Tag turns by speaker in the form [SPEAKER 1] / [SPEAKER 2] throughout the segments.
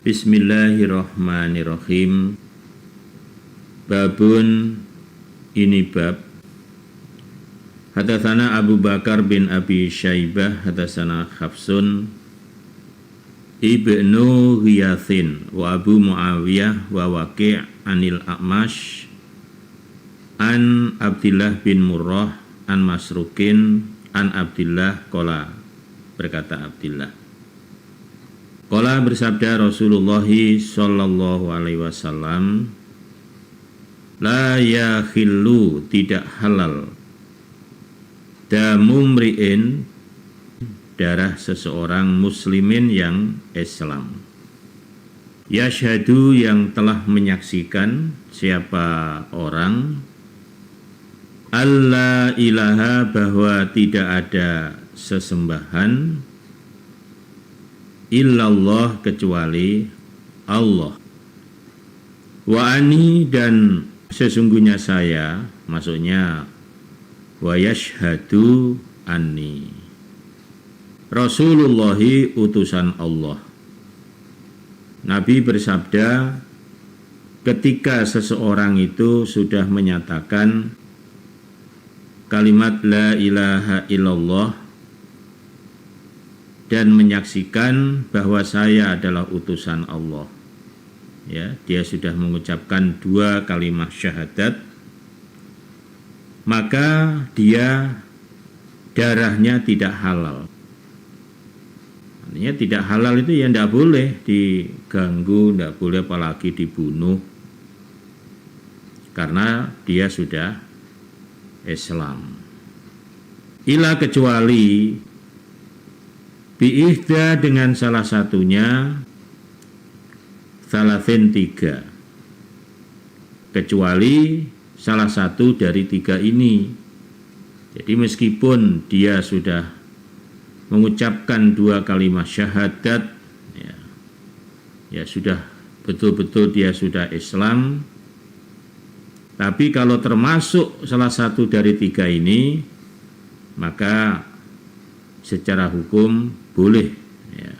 [SPEAKER 1] Bismillahirrahmanirrahim. Babun, ini bab. Hadatsana Abu Bakar bin Abi Syaibah, hadatsana Hafsun Ibnu Ghiyathin wa Abu Muawiyah wa Waqi' anil A'mash an Abdillah bin Murrah an Masrukin an Abdillah qala, berkata Abdillah, qala bersabda Rasulullah sallallahu alaihi wasallam, la yakhillu, tidak halal, damumri'in, darah seseorang muslimin yang Islam, yashhadu, yang telah menyaksikan, siapa orang, alla ilaha, bahwa tidak ada sesembahan, illallah, kecuali Allah, wa ani, dan sesungguhnya saya, maksudnya wa yashhadu anni, Rasulullahi, utusan Allah. Nabi bersabda, ketika seseorang itu sudah menyatakan kalimat la ilaha illallah dan menyaksikan bahwa saya adalah utusan Allah, ya, dia sudah mengucapkan 2 kalimat syahadat, maka dia darahnya tidak halal. Artinya tidak halal itu ya tidak boleh diganggu, tidak boleh apalagi dibunuh, karena dia sudah Islam. Ila, kecuali biihda, dengan salah satunya, salasin, 3, kecuali salah satu dari 3 ini. Jadi meskipun dia sudah mengucapkan 2 kalimat syahadat, ya sudah betul-betul dia sudah Islam, tapi kalau termasuk salah satu dari 3 ini, maka secara hukum boleh, ya,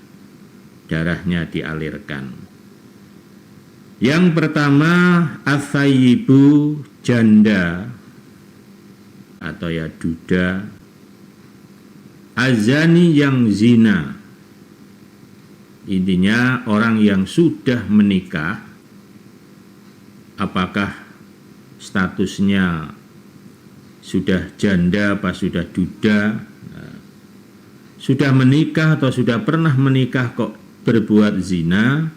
[SPEAKER 1] darahnya dialirkan. Yang pertama, as-sayyibu, janda atau ya duda, azani, yang zina. Intinya orang yang sudah menikah, apakah statusnya sudah janda apa sudah duda, sudah menikah atau sudah pernah menikah kok berbuat zina,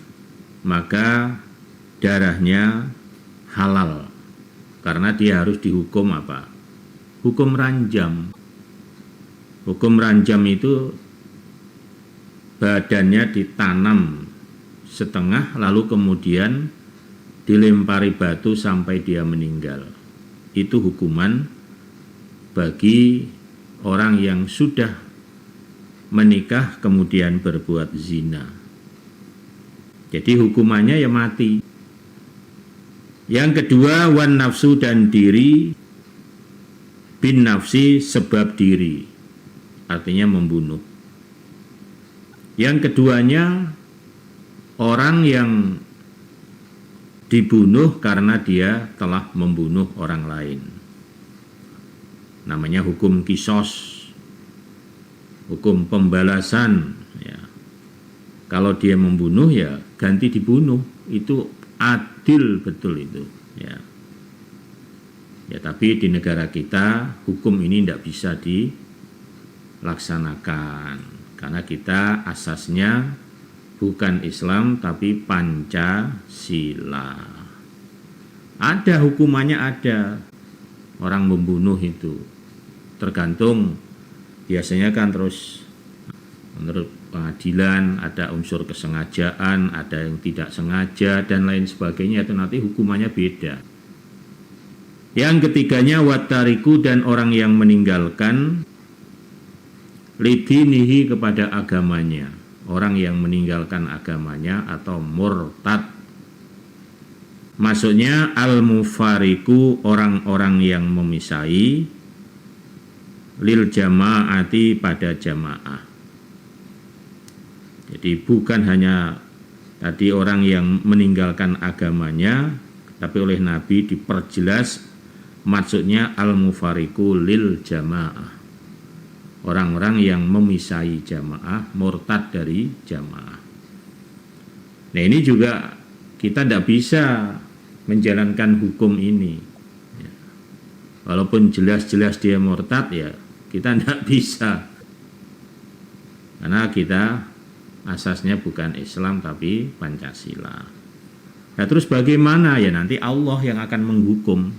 [SPEAKER 1] maka darahnya halal, karena dia harus dihukum apa? Hukum ranjam. Hukum ranjam itu badannya ditanam setengah lalu kemudian dilempari batu sampai dia meninggal. Itu hukuman bagi orang yang sudah menikah kemudian berbuat zina. Jadi hukumannya ya mati. Yang kedua, wan nafsu, dan diri, bin nafsi, sebab diri, artinya membunuh. Yang keduanya, orang yang dibunuh karena dia telah membunuh orang lain, namanya hukum kisos, hukum pembalasan, ya. Kalau dia membunuh ya ganti dibunuh, itu adil betul itu, ya. Ya, tapi di negara kita hukum ini tidak bisa dilaksanakan karena kita asasnya bukan Islam tapi Pancasila. Ada hukumannya, ada. Orang membunuh itu tergantung, biasanya kan terus menurut pengadilan ada unsur kesengajaan, ada yang tidak sengaja dan lain sebagainya, itu nanti hukumannya beda. Yang ketiganya, watariku, dan orang yang meninggalkan, lidinihi, kepada agamanya, orang yang meninggalkan agamanya atau murtad. Maksudnya al-mufariku, orang-orang yang memisahi, lil jamaati, pada jamaah. Jadi bukan hanya Tadi orang yang meninggalkan agamanya, tapi oleh Nabi diperjelas maksudnya al-mufariqu lil jamaah. Orang-orang yang memisai jamaah, murtad dari jamaah. Nah ini juga kita tidak bisa menjalankan hukum ini. Walaupun jelas-jelas dia murtad, ya kita tidak bisa. Karena kita asasnya bukan Islam tapi Pancasila. Nah terus bagaimana? Ya nanti Allah yang akan menghukum.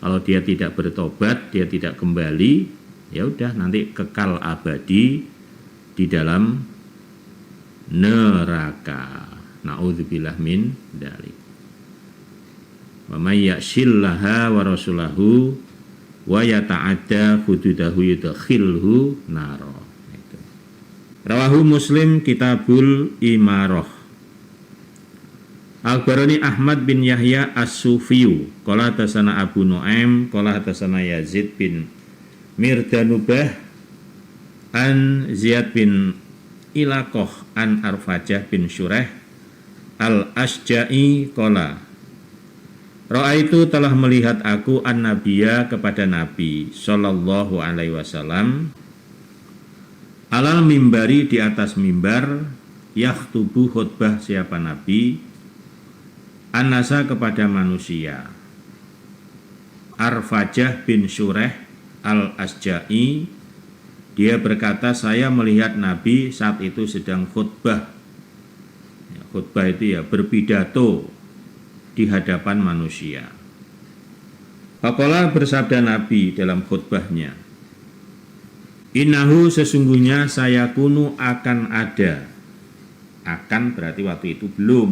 [SPEAKER 1] Kalau dia tidak bertobat, dia tidak kembali, ya udah nanti kekal abadi di dalam neraka. Na'udzubillah min dzalik. Wa may ya'shillaha wa rasulahu wa yata'adda hududahu yudkhilhu naro. Rawahu Muslim Kitabul Imarah. Akhbarani Ahmad bin Yahya As-Sufiyu qala hadatsana Abu Nuaim qala hadatsana Yazid bin Mirdanubah an Ziyad bin Ilaqah an Arfajah bin Syureh Al-Asja'i qala Ra'aitu telah melihat aku an-nabiyya kepada Nabi sallallahu alaihi wasallam alal mimbari di atas mimbar yakhtubu khutbah siapa Nabi an-nasa kepada manusia. Arfajah bin Syureh Al-Asja'i dia berkata saya melihat Nabi saat itu sedang khutbah. Khutbah itu ya berpidato di hadapan manusia. Faqala bersabda Nabi dalam khutbahnya, innahu sesungguhnya saya kunu akan ada. Akan berarti waktu itu belum.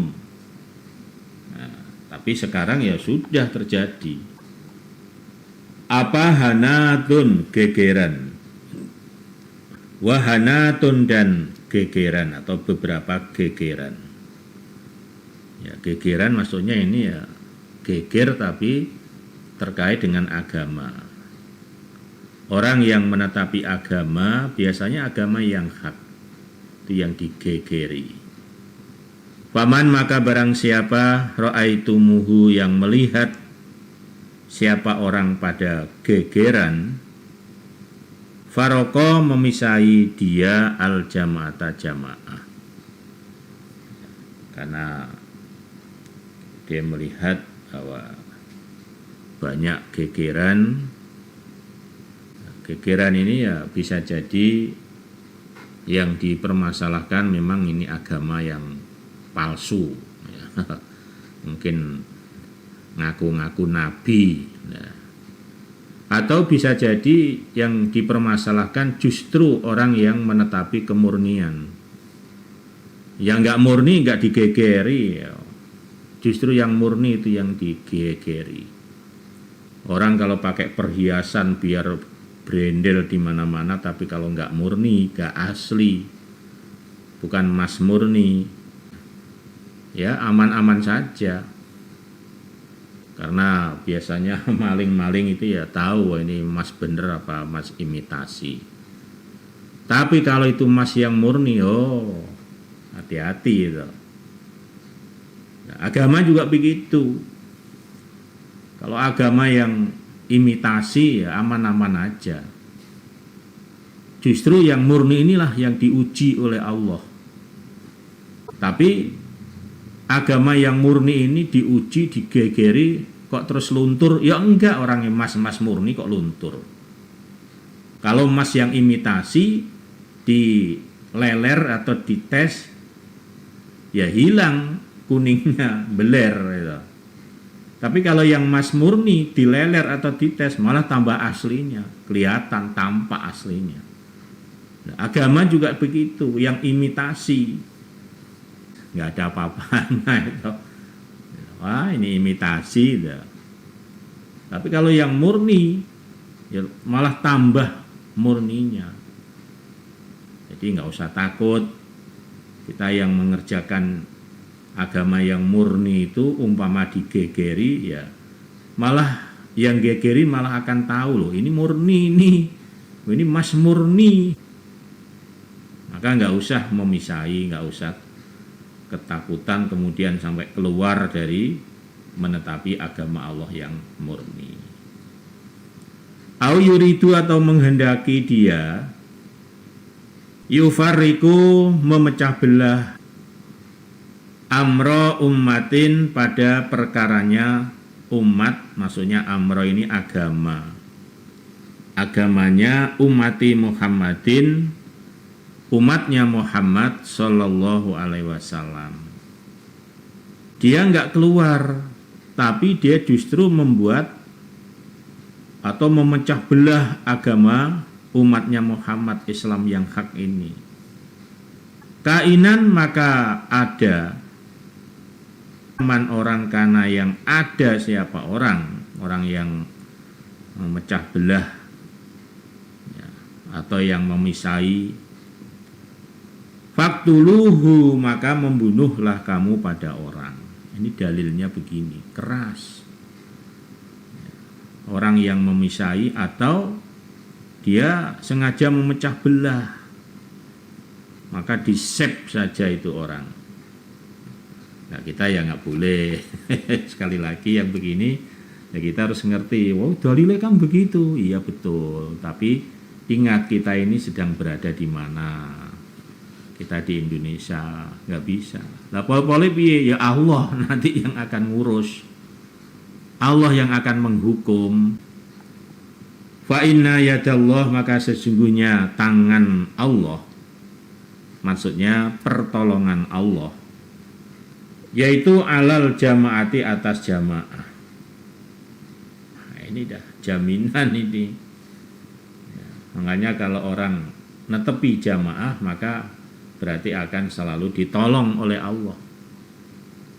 [SPEAKER 1] Nah, tapi sekarang ya sudah terjadi. Apa hanatun gegeran. Wahanatun dan gegeran atau beberapa gegeran. Ya, gegeran maksudnya ini ya geger tapi terkait dengan agama. Orang yang menetapi agama biasanya agama yang hak, itu yang digegeri. Faman maka barang siapa ra'aitumuhu yang melihat siapa orang pada gegeran, faroko memisahi dia al jama'ata jamaah. Karena dia melihat bahwa banyak gegeran. Gegeran ini ya bisa jadi yang dipermasalahkan memang ini agama yang palsu. Mungkin ngaku-ngaku nabi. Nah, atau bisa jadi yang dipermasalahkan justru orang yang menetapi kemurnian. Yang nggak murni nggak digegeri. Ya. Justru yang murni itu yang digegeri. Orang kalau pakai perhiasan biar brandel di mana-mana, tapi kalau nggak murni, nggak asli, bukan emas murni, ya aman-aman saja. Karena biasanya maling-maling itu ya tahu ini emas bener apa emas imitasi. Tapi kalau itu emas yang murni, oh hati-hati itu. Nah, agama juga begitu. Kalau agama yang imitasi ya aman-aman aja. Justru yang murni inilah yang diuji oleh Allah. Tapi agama yang murni ini diuji, digegeri, kok terus luntur? Ya enggak, orang emas murni kok luntur. Kalau emas yang imitasi dileler atau dites, ya hilang kuningnya, beler gitu. Tapi kalau yang emas murni dileler atau dites malah tambah aslinya, kelihatan tampak aslinya. Nah, agama juga begitu, yang imitasi nggak ada apa-apanya itu. Wah ini imitasi gitu. Tapi kalau yang murni ya malah tambah murninya. Jadi nggak usah takut. Kita yang mengerjakan agama yang murni itu umpama digegeri ya malah yang gegeri malah akan tahu loh ini murni ini emas murni. Maka nggak usah memisahi, nggak usah ketakutan kemudian sampai keluar dari menetapi agama Allah yang murni. Au yuridu atau menghendaki dia yufarriku memecah belah amro ummatin pada perkaranya umat, maksudnya amro ini agama, agamanya umati Muhammadin, umatnya Muhammad Sallallahu Alaihi Wasallam. Dia nggak keluar, tapi dia justru membuat atau memecah belah agama umatnya Muhammad Islam yang hak ini. Kainan maka ada man orang kana yang ada siapa orang yang memecah belah ya, atau yang memisai. Faktuluhu maka membunuhlah kamu pada orang. Ini dalilnya begini, keras. Orang yang memisai atau dia sengaja memecah belah, maka disep saja itu orang. Nah kita ya nggak boleh. Sekali lagi yang begini ya kita harus ngerti, wow dalilnya kan begitu. Iya betul, tapi ingat kita ini sedang berada di mana. Kita di Indonesia, nggak bisa. Lah pol-pole piye? Ya Allah nanti yang akan ngurus. Allah yang akan menghukum. Fa inna yadallah maka sesungguhnya tangan Allah, maksudnya pertolongan Allah, yaitu alal jamaati atas jamaah. Nah, ini dah jaminan ini. Ya, makanya kalau orang netepi jamaah maka berarti akan selalu ditolong oleh Allah.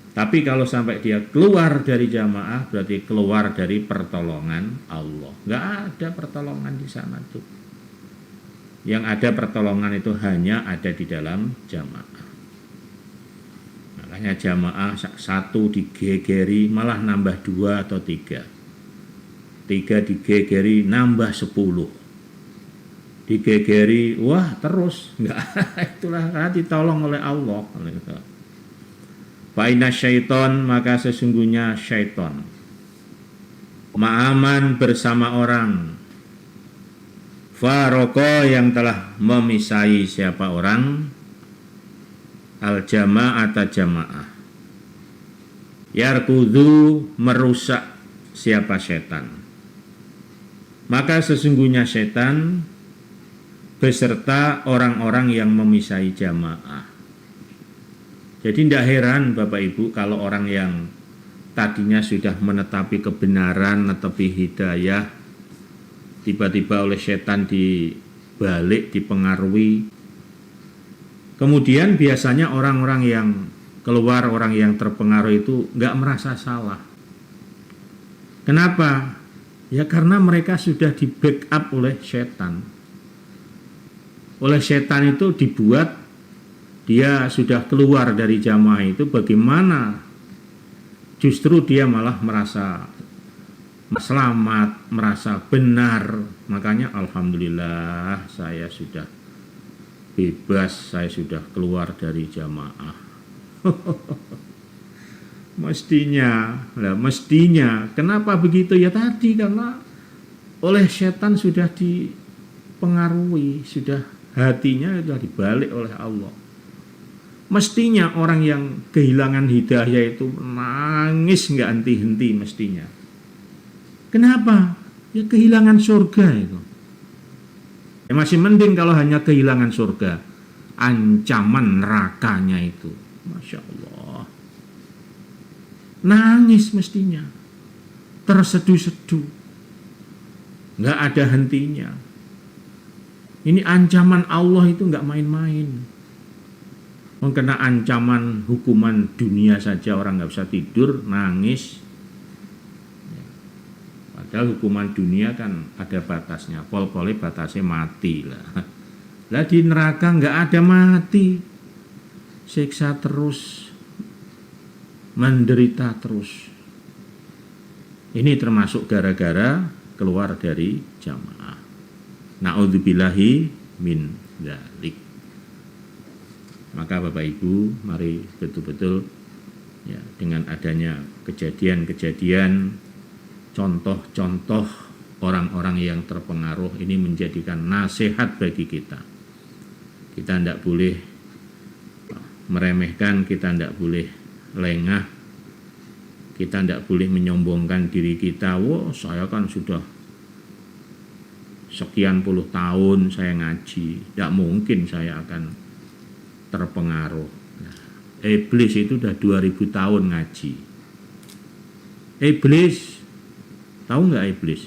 [SPEAKER 1] Tapi kalau sampai dia keluar dari jamaah berarti keluar dari pertolongan Allah. Nggak ada pertolongan di sana tuh. Yang ada pertolongan itu hanya ada di dalam jamaah. Makanya jamaah satu digegeri malah nambah 2 atau 3. 3 digegeri nambah 10. Digegeri wah terus enggak. Itulah karena ditolong oleh Allah. Fa inna syaiton maka sesungguhnya syaiton ma'aman bersama orang faroko yang telah memisai siapa orang al jama'ata jamaah yarkudu merusak siapa setan, maka sesungguhnya setan beserta orang-orang yang memisai jamaah. Jadi tidak heran Bapak Ibu kalau orang yang tadinya sudah menetapi kebenaran, menetapi hidayah, tiba-tiba oleh setan dibalik, dipengaruhi. Kemudian biasanya orang-orang yang keluar, orang yang terpengaruh itu nggak merasa salah. Kenapa? Ya karena mereka sudah di backup oleh setan. Oleh setan itu dibuat dia sudah keluar dari jamaah itu, bagaimana justru dia malah merasa selamat, merasa benar. Makanya alhamdulillah saya sudah bebas, saya sudah keluar dari jamaah. Mestinya kenapa begitu ya tadi, karena oleh setan sudah dipengaruhi, sudah hatinya sudah dibalik oleh Allah. Mestinya orang yang kehilangan hidayah itu nangis nggak henti-henti mestinya. Kenapa? Ya kehilangan surga itu. Ya masih mending kalau hanya kehilangan surga. Ancaman nerakanya itu. Masya Allah. Nangis mestinya. Terseduh-seduh. Nggak ada hentinya. Ini ancaman Allah itu nggak main-main. Kena ancaman hukuman dunia saja orang nggak bisa tidur, nangis. Padahal hukuman dunia kan ada batasnya, pol-polnya batasnya mati lah. Lah di neraka nggak ada mati, siksa terus, menderita terus. Ini termasuk gara-gara keluar dari jamaah. Na'udzubillahi min dzalik. Maka Bapak Ibu, mari betul-betul ya, dengan adanya kejadian-kejadian, contoh-contoh orang-orang yang terpengaruh ini menjadikan nasihat bagi kita. Kita tidak boleh meremehkan, kita tidak boleh lengah, kita tidak boleh menyombongkan diri kita. Wah, saya kan sudah sekian puluh tahun saya ngaji, tidak mungkin saya akan terpengaruh. Nah, iblis itu udah 2000 tahun ngaji. Iblis, tahu nggak iblis?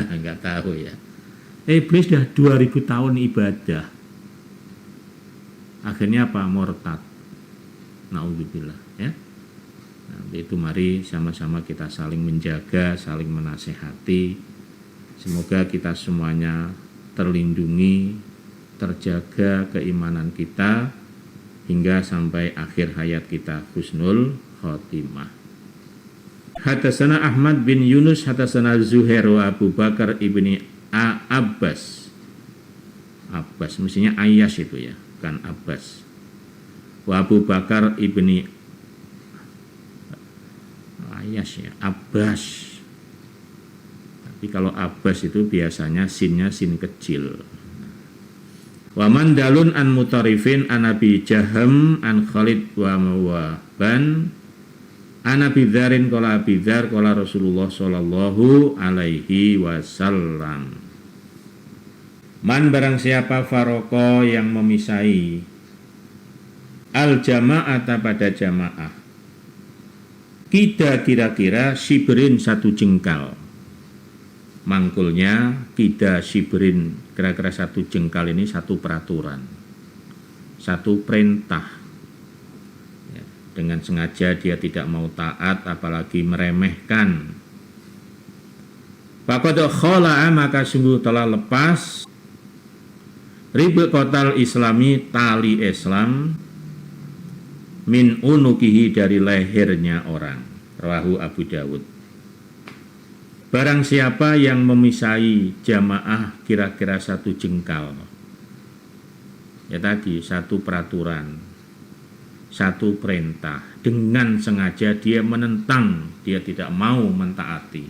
[SPEAKER 1] Nggak tahu ya. Iblis udah 2000 tahun ibadah. Akhirnya apa? Murtad. Naudzubillah ya. Nah, itu mari sama-sama kita saling menjaga, saling menasehati. Semoga kita semuanya terlindungi, terjaga keimanan kita hingga sampai akhir hayat kita husnul khotimah. Hadatsana Ahmad bin Yunus hadatsana Zuhair wa Abu Bakar ibni Abbas. Abbas mestinya Ayyash itu ya, bukan Abbas. Wa Abu Bakar ibni Ayyash ya, Abbas. Tapi kalau Abbas itu biasanya sinnya sin kecil. Wa man dalun an mutarifin an Abi Jaham an Khalid wa Mawaban an Abi Dzarin qala Abi Dzar qala Rasulullah sallallahu alaihi wasallam. Man barang siapa faroko yang memisahi al jama'ata pada jamaah, kida kira-kira sibrin satu jengkal. Mangkulnya kida sibrin, kira-kira satu jengkal ini satu peraturan, satu perintah ya, dengan sengaja dia tidak mau taat apalagi meremehkan. Faqad khala'a, maka sungguh telah lepas ribut kotal islami, tali Islam, min unukihi, dari lehernya orang. Rawahu Abu Dawud. Barang siapa yang memisahi jamaah kira-kira satu jengkal, ya tadi satu peraturan, satu perintah, dengan sengaja dia menentang, dia tidak mau mentaati,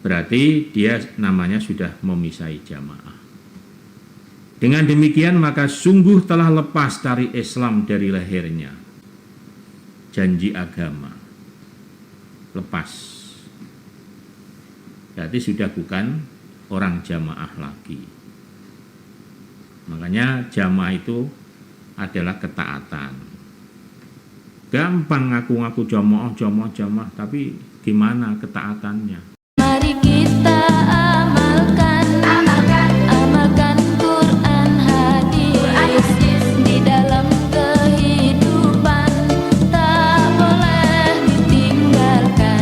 [SPEAKER 1] berarti dia namanya sudah memisahi jamaah. Dengan demikian maka sungguh telah lepas tali Islam dari lehernya. Janji agama lepas. Berarti sudah bukan orang jamaah lagi. Makanya jamaah itu adalah ketaatan. Gampang ngaku-ngaku jamaah, tapi gimana ketaatannya?